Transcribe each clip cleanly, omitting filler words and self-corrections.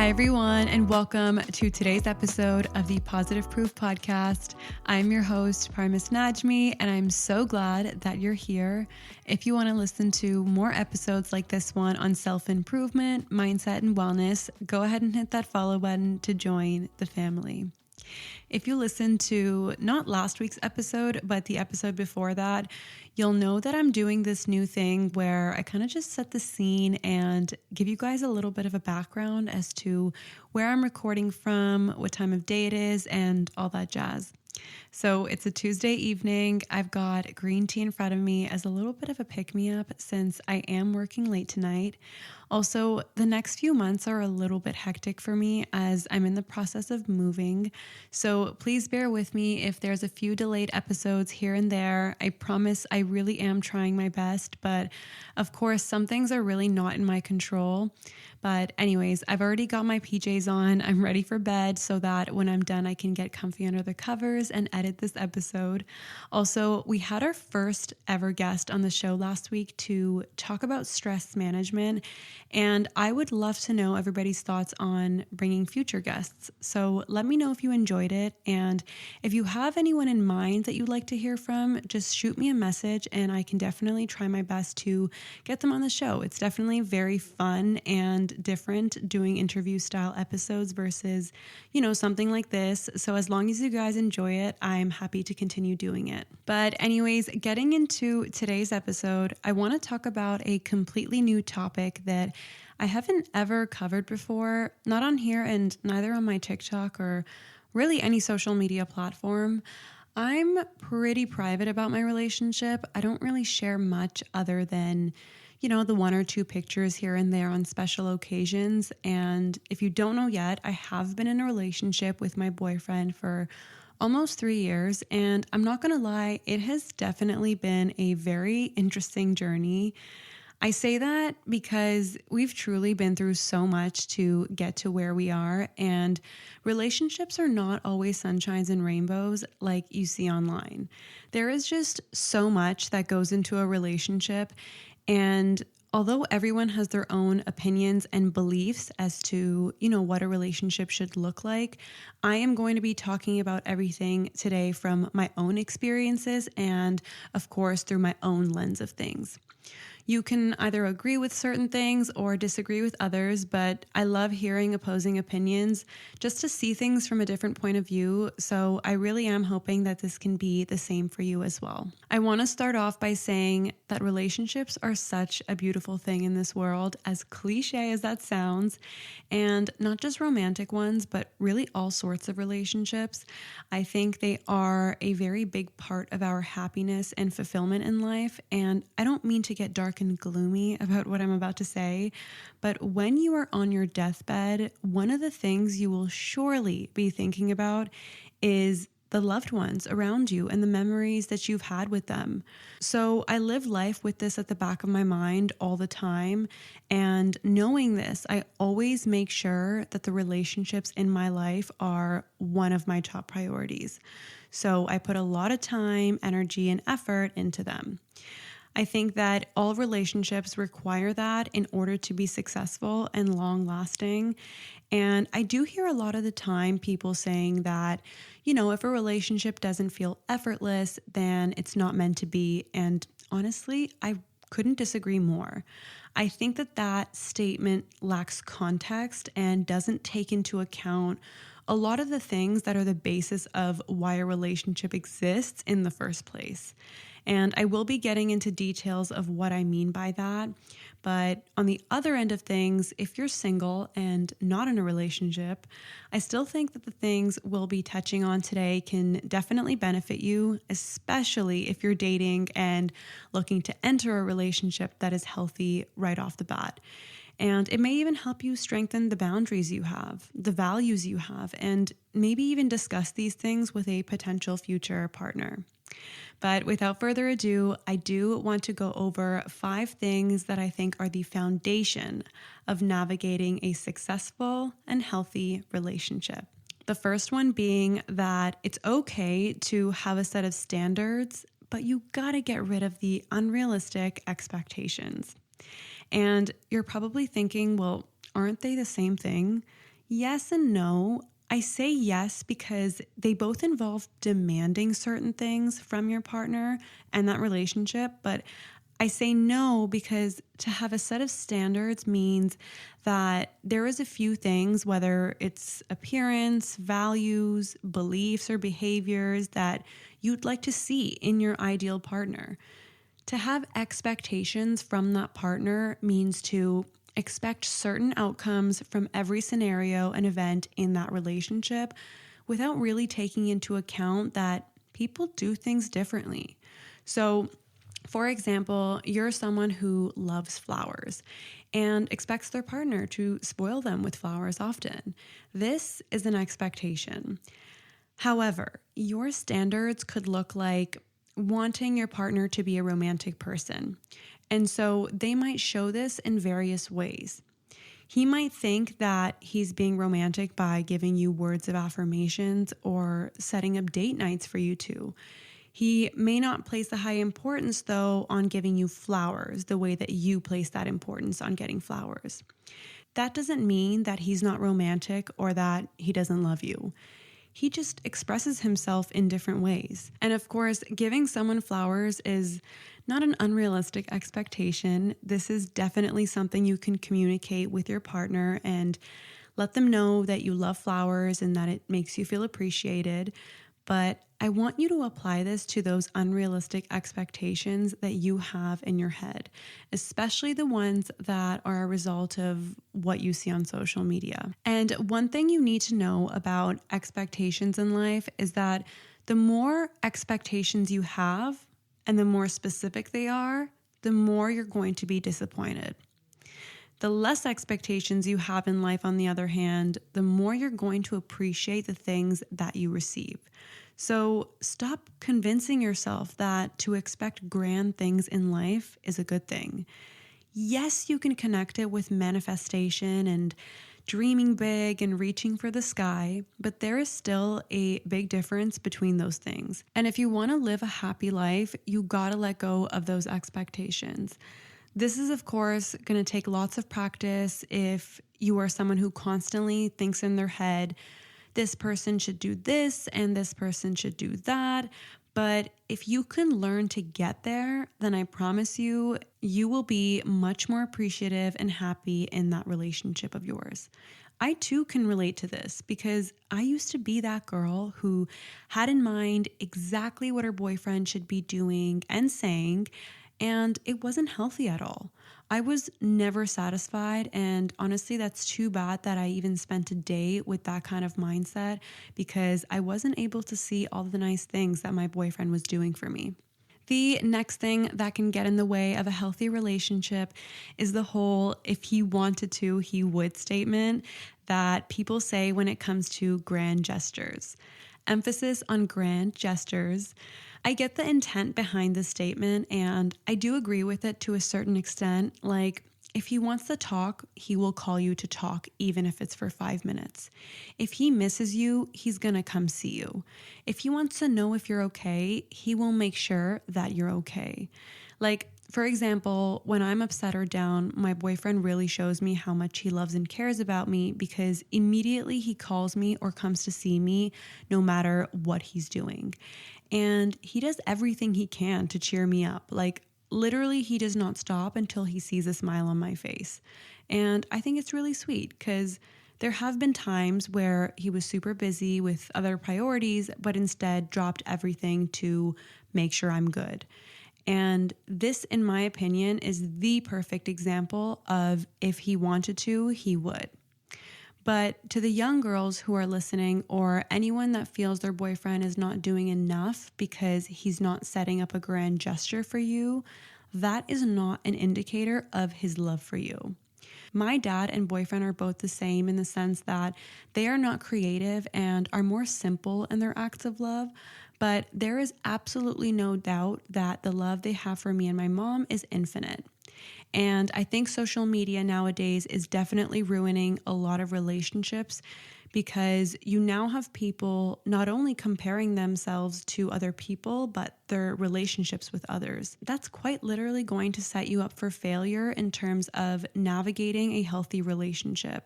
Hi, everyone, and welcome to today's episode of the Positive Proof Podcast. I'm your host, Parmis, and I'm so glad that you're here. If you want to listen to more episodes like this one on self-improvement, mindset, and wellness, go ahead and hit that follow button to join the family. If you listen to not last week's episode, but the episode before that, you'll know that I'm doing this new thing where I kind of just set the scene and give you guys a little bit of a background as to where I'm recording from, what time of day it is, and all that jazz. So it's a Tuesday evening. I've got green tea in front of me as a little bit of a pick-me-up since I am working late tonight. Also, the next few months are a little bit hectic for me as I'm in the process of moving. So please bear with me if there's a few delayed episodes here and there. I promise I really am trying my best, but of course, some things are really not in my control. But anyways, I've already got my PJs on. I'm ready for bed so that when I'm done, I can get comfy under the covers and edit this episode. Also, we had our first ever guest on the show last week to talk about stress management, and I would love to know everybody's thoughts on bringing future guests. So let me know if you enjoyed it, and if you have anyone in mind that you'd like to hear from, just shoot me a message and I can definitely try my best to get them on the show. It's definitely very fun and different doing interview style episodes versus, something like this. So as long as you guys enjoy it, I'm happy to continue doing it. But anyways, getting into today's episode, I want to talk about a completely new topic that I haven't ever covered before, not on here and neither on my TikTok or really any social media platform. I'm pretty private about my relationship. I don't really share much other than the one or two pictures here and there on special occasions. And if you don't know yet, I have been in a relationship with my boyfriend for almost 3 years. And I'm not going to lie, it has definitely been a very interesting journey. I say that because we've truly been through so much to get to where we are. And relationships are not always sunshines and rainbows like you see online. There is just so much that goes into a relationship. And although everyone has their own opinions and beliefs as to, what a relationship should look like, I am going to be talking about everything today from my own experiences and, of course, through my own lens of things. You can either agree with certain things or disagree with others, but I love hearing opposing opinions just to see things from a different point of view. So I really am hoping that this can be the same for you as well. I want to start off by saying that relationships are such a beautiful thing in this world, as cliche as that sounds, and not just romantic ones, but really all sorts of relationships. I think they are a very big part of our happiness and fulfillment in life, and I don't mean to get dark and gloomy about what I'm about to say, but when you are on your deathbed, one of the things you will surely be thinking about is the loved ones around you and the memories that you've had with them. So I live life with this at the back of my mind all the time. And knowing this, I always make sure that the relationships in my life are one of my top priorities. So I put a lot of time, energy, and effort into them. I think that all relationships require that in order to be successful and long lasting. And I do hear a lot of the time people saying that, if a relationship doesn't feel effortless, then it's not meant to be. And honestly, I couldn't disagree more. I think that statement lacks context and doesn't take into account a lot of the things that are the basis of why a relationship exists in the first place. And I will be getting into details of what I mean by that. But on the other end of things, if you're single and not in a relationship, I still think that the things we'll be touching on today can definitely benefit you, especially if you're dating and looking to enter a relationship that is healthy right off the bat. And it may even help you strengthen the boundaries you have, the values you have, and maybe even discuss these things with a potential future partner. But without further ado, I do want to go over 5 things that I think are the foundation of navigating a successful and healthy relationship. The first one being that it's okay to have a set of standards, but you gotta get rid of the unrealistic expectations. And you're probably thinking, well, aren't they the same thing? Yes and no. I say yes because they both involve demanding certain things from your partner and that relationship, but I say no because to have a set of standards means that there is a few things, whether it's appearance, values, beliefs, or behaviors that you'd like to see in your ideal partner. To have expectations from that partner means to expect certain outcomes from every scenario and event in that relationship without really taking into account that people do things differently. So, for example, you're someone who loves flowers and expects their partner to spoil them with flowers often. This is an expectation. However, your standards could look like wanting your partner to be a romantic person. And so they might show this in various ways. He might think that he's being romantic by giving you words of affirmations or setting up date nights for you two. He may not place a high importance, though, on giving you flowers the way that you place that importance on getting flowers. That doesn't mean that he's not romantic or that he doesn't love you. He just expresses himself in different ways. And of course, giving someone flowers is not an unrealistic expectation. This is definitely something you can communicate with your partner and let them know that you love flowers and that it makes you feel appreciated. But I want you to apply this to those unrealistic expectations that you have in your head, especially the ones that are a result of what you see on social media. And one thing you need to know about expectations in life is that the more expectations you have and the more specific they are, the more you're going to be disappointed. The less expectations you have in life, on the other hand, the more you're going to appreciate the things that you receive. So stop convincing yourself that to expect grand things in life is a good thing. Yes, you can connect it with manifestation and dreaming big and reaching for the sky, but there is still a big difference between those things. And if you want to live a happy life, you gotta let go of those expectations. This is, of course, going to take lots of practice if you are someone who constantly thinks in their head, this person should do this and this person should do that. But if you can learn to get there, then I promise you, you will be much more appreciative and happy in that relationship of yours. I too can relate to this because I used to be that girl who had in mind exactly what her boyfriend should be doing and saying, and it wasn't healthy at all. I was never satisfied, and honestly, that's too bad that I even spent a day with that kind of mindset because I wasn't able to see all the nice things that my boyfriend was doing for me. The next thing that can get in the way of a healthy relationship is the whole if he wanted to, he would statement that people say when it comes to grand gestures. Emphasis on grand gestures. I get the intent behind this statement and I do agree with it to a certain extent. Like, if he wants to talk, he will call you to talk, even if it's for 5 minutes. If he misses you, he's gonna come see you. If he wants to know if you're okay, he will make sure that you're okay. Like, for example, when I'm upset or down, my boyfriend really shows me how much he loves and cares about me because immediately he calls me or comes to see me no matter what he's doing. And he does everything he can to cheer me up. Like, literally, he does not stop until he sees a smile on my face. And I think it's really sweet because there have been times where he was super busy with other priorities, but instead dropped everything to make sure I'm good. And this, in my opinion, is the perfect example of if he wanted to, he would. But to the young girls who are listening, or anyone that feels their boyfriend is not doing enough because he's not setting up a grand gesture for you, that is not an indicator of his love for you. My dad and boyfriend are both the same in the sense that they are not creative and are more simple in their acts of love, but there is absolutely no doubt that the love they have for me and my mom is infinite. And I think social media nowadays is definitely ruining a lot of relationships because you now have people not only comparing themselves to other people, but their relationships with others. That's quite literally going to set you up for failure in terms of navigating a healthy relationship.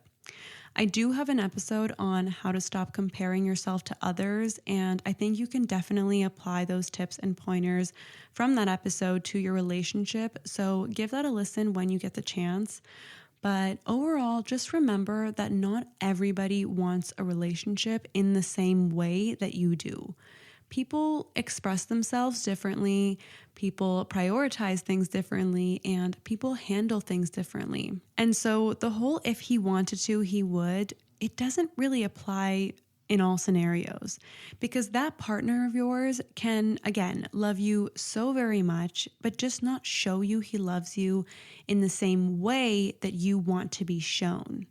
I do have an episode on how to stop comparing yourself to others, and I think you can definitely apply those tips and pointers from that episode to your relationship. So give that a listen when you get the chance. But overall, just remember that not everybody wants a relationship in the same way that you do. People express themselves differently, people prioritize things differently, and people handle things differently. And so the whole if he wanted to, he would, it doesn't really apply in all scenarios, because that partner of yours can, again, love you so very much, but just not show you he loves you in the same way that you want to be shown.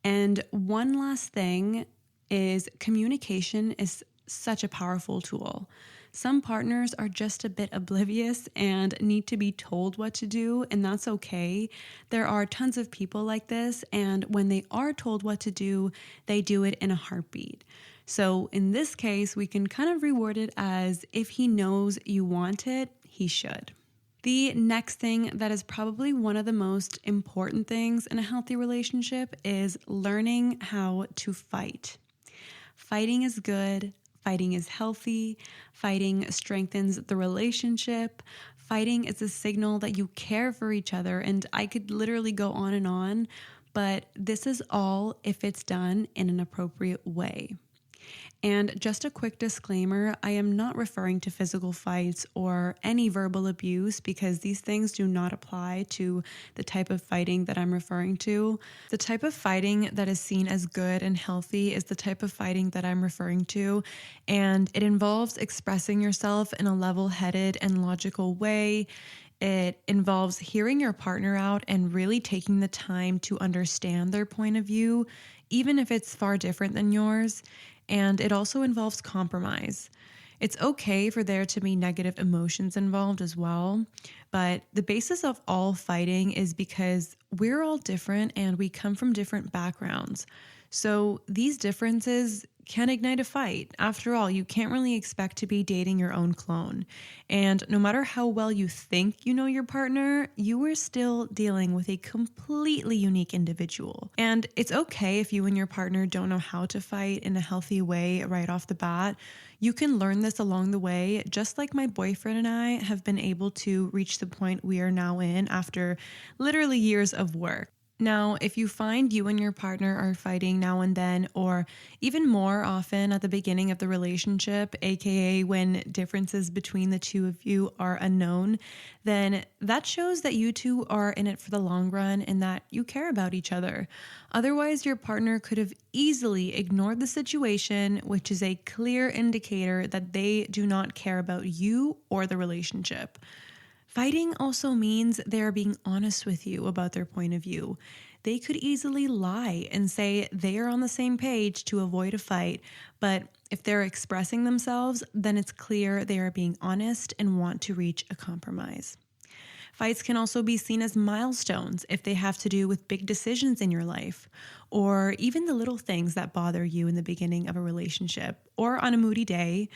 And one last thing is communication is such a powerful tool. Some partners are just a bit oblivious and need to be told what to do, and that's okay. There are tons of people like this, and when they are told what to do, they do it in a heartbeat. So in this case, we can kind of reword it as if he knows you want it, he should. The next thing that is probably one of the most important things in a healthy relationship is learning how to fight. Fighting is good. Fighting is healthy. Fighting strengthens the relationship. Fighting is a signal that you care for each other. And I could literally go on, but this is all if it's done in an appropriate way. And just a quick disclaimer, I am not referring to physical fights or any verbal abuse, because these things do not apply to the type of fighting that I'm referring to. The type of fighting that is seen as good and healthy is the type of fighting that I'm referring to, and it involves expressing yourself in a level-headed and logical way. It involves hearing your partner out and really taking the time to understand their point of view, even if it's far different than yours. And it also involves compromise. It's okay for there to be negative emotions involved as well, but the basis of all fighting is because we're all different and we come from different backgrounds. So these differences can ignite a fight. After all, you can't really expect to be dating your own clone. And no matter how well you think you know your partner, you are still dealing with a completely unique individual. And it's okay if you and your partner don't know how to fight in a healthy way right off the bat. You can learn this along the way, just like my boyfriend and I have been able to reach the point we are now in after literally years of work. Now, if you find you and your partner are fighting now and then, or even more often at the beginning of the relationship, aka when differences between the two of you are unknown, then that shows that you two are in it for the long run and that you care about each other. Otherwise, your partner could have easily ignored the situation, which is a clear indicator that they do not care about you or the relationship. Fighting also means they're being honest with you about their point of view. They could easily lie and say they are on the same page to avoid a fight, but if they're expressing themselves, then it's clear they are being honest and want to reach a compromise. Fights can also be seen as milestones if they have to do with big decisions in your life, or even the little things that bother you in the beginning of a relationship, or on a moody day.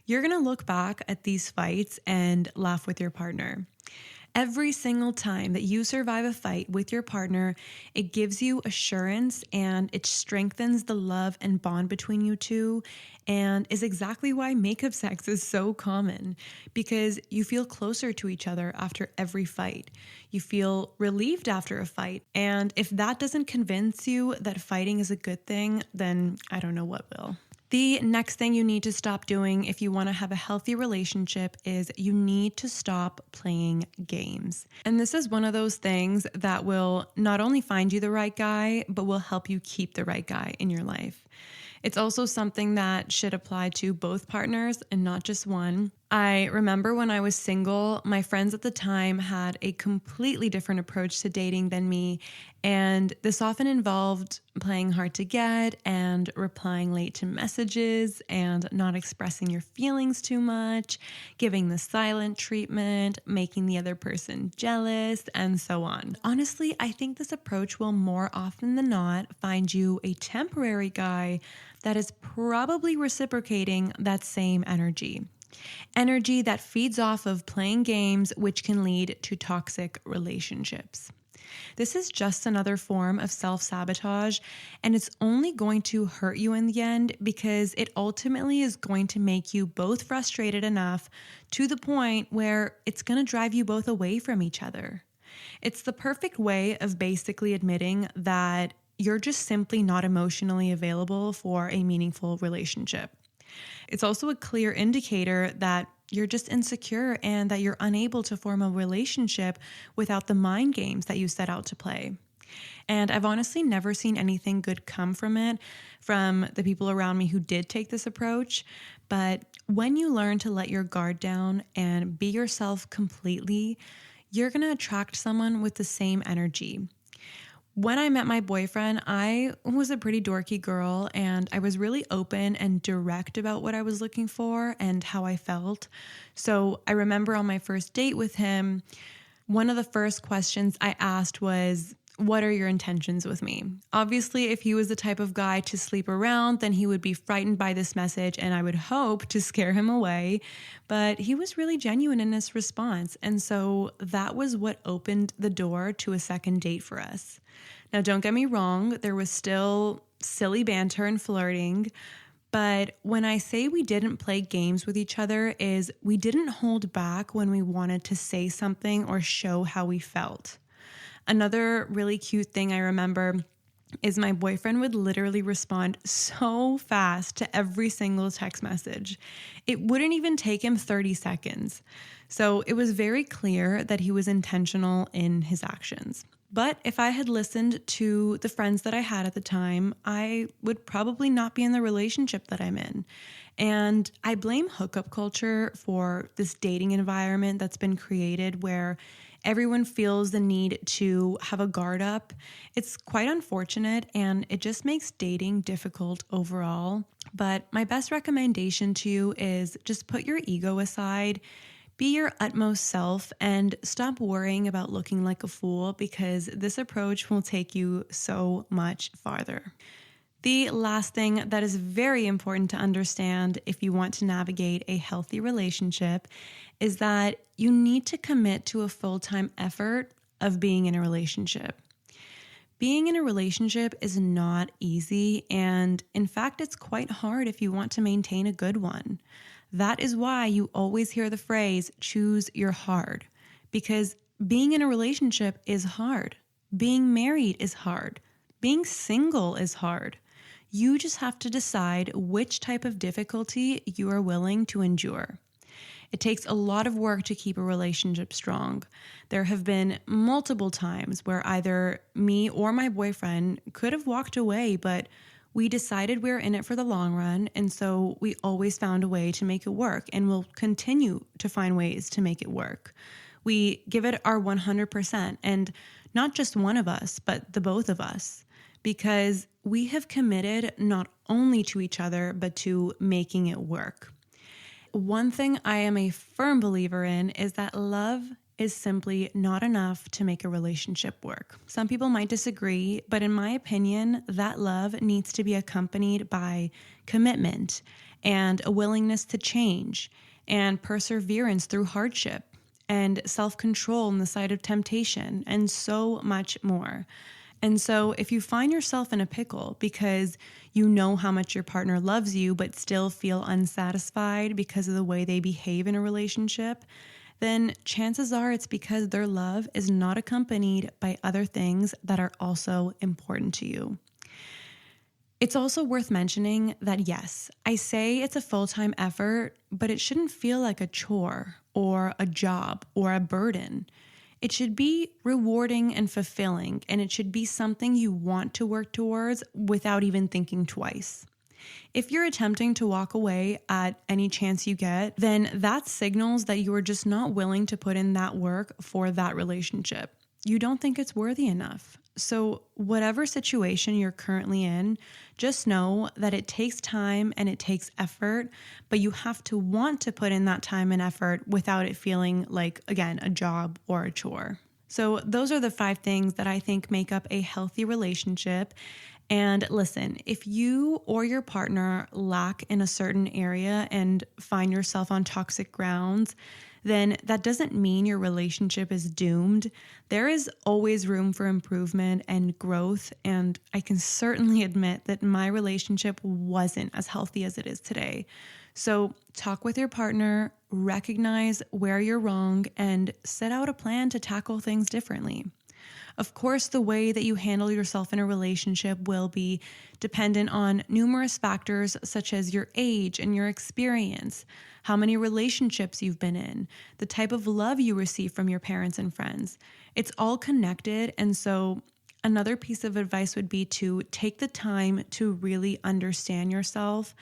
You're going to look back at these fights and laugh with your partner. Every single time that you survive a fight with your partner, it gives you assurance and it strengthens the love and bond between you two, and is exactly why makeup sex is so common, because you feel closer to each other after every fight. You feel relieved after a fight, and if that doesn't convince you that fighting is a good thing, then I don't know what will. The next thing you need to stop doing if you want to have a healthy relationship is you need to stop playing games. And this is one of those things that will not only find you the right guy, but will help you keep the right guy in your life. It's also something that should apply to both partners and not just one. I remember when I was single, my friends at the time had a completely different approach to dating than me, and this often involved playing hard to get and replying late to messages and not expressing your feelings too much, giving the silent treatment, making the other person jealous, and so on. Honestly, I think this approach will more often than not find you a temporary guy that is probably reciprocating that same energy. Energy that feeds off of playing games, which can lead to toxic relationships. This is just another form of self-sabotage, and it's only going to hurt you in the end because it ultimately is going to make you both frustrated enough to the point where it's going to drive you both away from each other. It's the perfect way of basically admitting that you're just simply not emotionally available for a meaningful relationship. It's also a clear indicator that you're just insecure and that you're unable to form a relationship without the mind games that you set out to play. And I've honestly never seen anything good come from it from the people around me who did take this approach. But when you learn to let your guard down and be yourself completely, you're going to attract someone with the same energy. When I met my boyfriend, I was a pretty dorky girl and I was really open and direct about what I was looking for and how I felt. So I remember on my first date with him, one of the first questions I asked was, "What are your intentions with me?" Obviously, if he was the type of guy to sleep around, then he would be frightened by this message and I would hope to scare him away. But he was really genuine in his response. And so that was what opened the door to a second date for us. Now, don't get me wrong, there was still silly banter and flirting. But when I say we didn't play games with each other is we didn't hold back when we wanted to say something or show how we felt. Another really cute thing I remember is my boyfriend would literally respond so fast to every single text message. It wouldn't even take him 30 seconds. So it was very clear that he was intentional in his actions. But if I had listened to the friends that I had at the time, I would probably not be in the relationship that I'm in. And I blame hookup culture for this dating environment that's been created where everyone feels the need to have a guard up. It's quite unfortunate and it just makes dating difficult overall. But my best recommendation to you is just put your ego aside. Be your utmost self and stop worrying about looking like a fool because this approach will take you so much farther. The last thing that is very important to understand if you want to navigate a healthy relationship is that you need to commit to a full-time effort of being in a relationship. Being in a relationship is not easy, and in fact, it's quite hard if you want to maintain a good one. That is why you always hear the phrase, choose your hard, because being in a relationship is hard. Being married is hard. Being single is hard. You just have to decide which type of difficulty you are willing to endure. It takes a lot of work to keep a relationship strong. There have been multiple times where either me or my boyfriend could have walked away, but we decided we were in it for the long run, and so we always found a way to make it work, and we'll continue to find ways to make it work. We give it our 100%, and not just one of us, but the both of us, because we have committed not only to each other, but to making it work. One thing I am a firm believer in is that love is simply not enough to make a relationship work. Some people might disagree, but in my opinion, that love needs to be accompanied by commitment and a willingness to change and perseverance through hardship and self-control in the sight of temptation and so much more. And so if you find yourself in a pickle because you know how much your partner loves you but still feel unsatisfied because of the way they behave in a relationship, then chances are it's because their love is not accompanied by other things that are also important to you. It's also worth mentioning that yes, I say it's a full-time effort, but it shouldn't feel like a chore or a job or a burden. It should be rewarding and fulfilling, and it should be something you want to work towards without even thinking twice. If you're attempting to walk away at any chance you get, then that signals that you are just not willing to put in that work for that relationship. You don't think it's worthy enough. So whatever situation you're currently in, just know that it takes time and it takes effort, but you have to want to put in that time and effort without it feeling like, again, a job or a chore. So those are the 5 things that I think make up a healthy relationship. And listen, if you or your partner lack in a certain area and find yourself on toxic grounds, then that doesn't mean your relationship is doomed. There is always room for improvement and growth, and I can certainly admit that my relationship wasn't as healthy as it is today. So talk with your partner, recognize where you're wrong, and set out a plan to tackle things differently. Of course, the way that you handle yourself in a relationship will be dependent on numerous factors such as your age and your experience, how many relationships you've been in, the type of love you receive from your parents and friends. It's all connected, and so another piece of advice would be to take the time to really understand yourself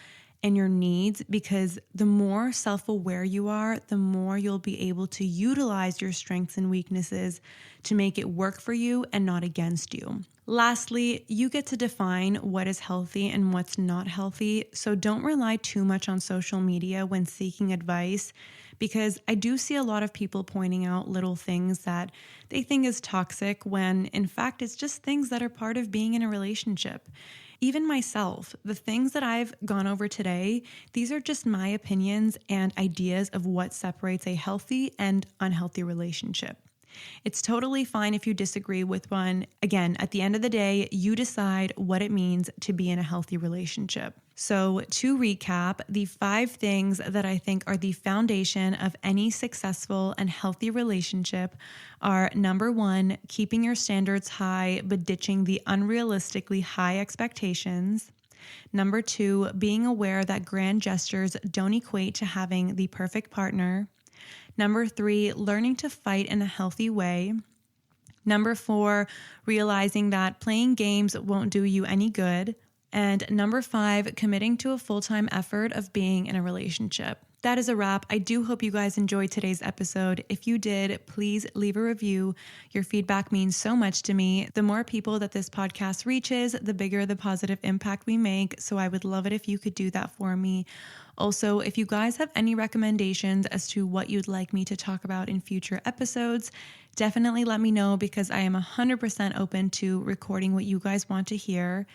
and your needs, because the more self-aware you are, the more you'll be able to utilize your strengths and weaknesses to make it work for you and not against you. Lastly, you get to define what is healthy and what's not healthy, so don't rely too much on social media when seeking advice, because I do see a lot of people pointing out little things that they think is toxic when in fact it's just things that are part of being in a relationship. Even myself, the things that I've gone over today, these are just my opinions and ideas of what separates a healthy and unhealthy relationship. It's totally fine if you disagree with one. Again, at the end of the day, you decide what it means to be in a healthy relationship. So to recap, the 5 things that I think are the foundation of any successful and healthy relationship are: number 1, keeping your standards high, but ditching the unrealistically high expectations. Number 2, being aware that grand gestures don't equate to having the perfect partner. Number 3, learning to fight in a healthy way. Number 4, realizing that playing games won't do you any good. And number 5, committing to a full-time effort of being in a relationship. That is a wrap. I do hope you guys enjoyed today's episode. If you did, please leave a review. Your feedback means so much to me. The more people that this podcast reaches, the bigger the positive impact we make. So I would love it if you could do that for me. Also, if you guys have any recommendations as to what you'd like me to talk about in future episodes, definitely let me know, because I am 100% open to recording what you guys want to hear.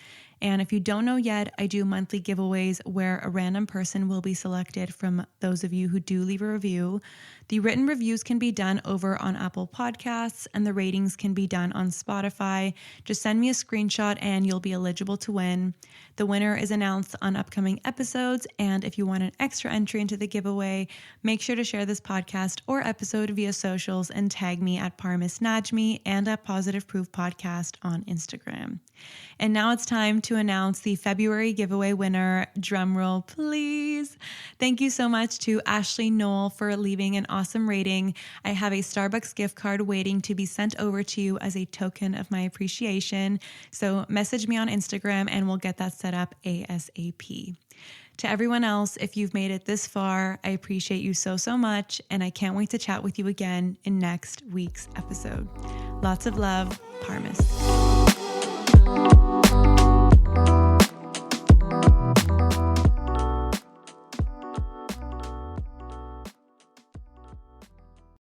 And if you don't know yet, I do monthly giveaways where a random person will be selected from those of you who do leave a review. The written reviews can be done over on Apple Podcasts, and the ratings can be done on Spotify. Just send me a screenshot and you'll be eligible to win. The winner is announced on upcoming episodes, and if you want an extra entry into the giveaway, make sure to share this podcast or episode via socials and tag me at Parmis Najmi and at Positive Proof Podcast on Instagram. And now it's time to announce the February giveaway winner. Drumroll, please. Thank you so much to Ashley Knoll for leaving an awesome rating. I have a Starbucks gift card waiting to be sent over to you as a token of my appreciation. So message me on Instagram and we'll get that set up ASAP. To everyone else, if you've made it this far, I appreciate you so, so much. And I can't wait to chat with you again in next week's episode. Lots of love, Parmis.